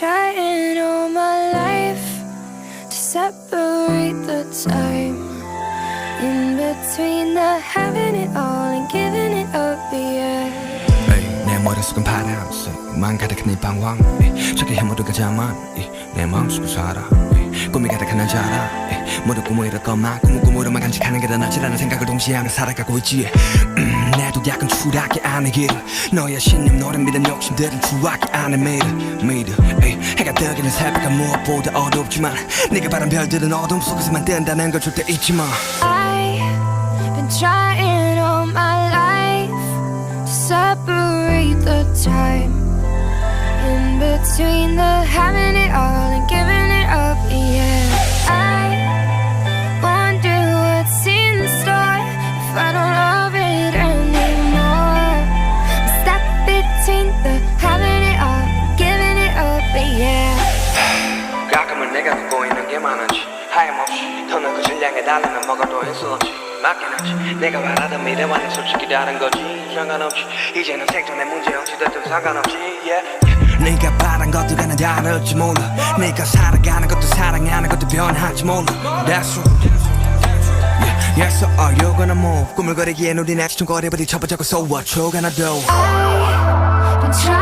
trying all my life to separate the time in between the having it all and giving it up, yeah. 내 머릿속은 파란색 만 가득한 이 방황 저기 해모두가 자만 내 마음속을 살아 꿈이 가득한 날 자라 모두 꿈을 이룰 것만 꿈으로만 간직하는 게 더 낫지라는 생각을 동시에 하며 살아가고 있지 내도 약간 추락이 안에 길을 너의 신념 너를 믿은 욕심들은 추락이 안에 미드 해가 뜨기는 새벽가 무엇보다 어둡지만 네가 바란 별들은 어둠 속에서만 뜬다는 걸 절대 잊지 마 I've been trying all my life to separate the time in between the having it all and giving it up, yeah. I wonder what's in store if I don't love it anymore. I'm stuck between the having it all and giving it up, yeah. 가끔은 내가 갖고 있는 게 많은지 하염없이 더 넓은 질량에 달라면 뭐가 더 있을지 맞긴 하지 내가 바라던 미래와는 솔직히 다른 거지 상관없이 이제는 생존의 문제 어찌됐든 상관없이 yeah. 네가 바란 것들과는 다를지 몰라 네가 살아가는 것도 사랑하는 것도 변할지 몰라 That's right Yeah, so are you gonna move 꿈을 거리기엔 우린 아직 좀 거리 부딪혀보자고 So what you gonna do I've been trying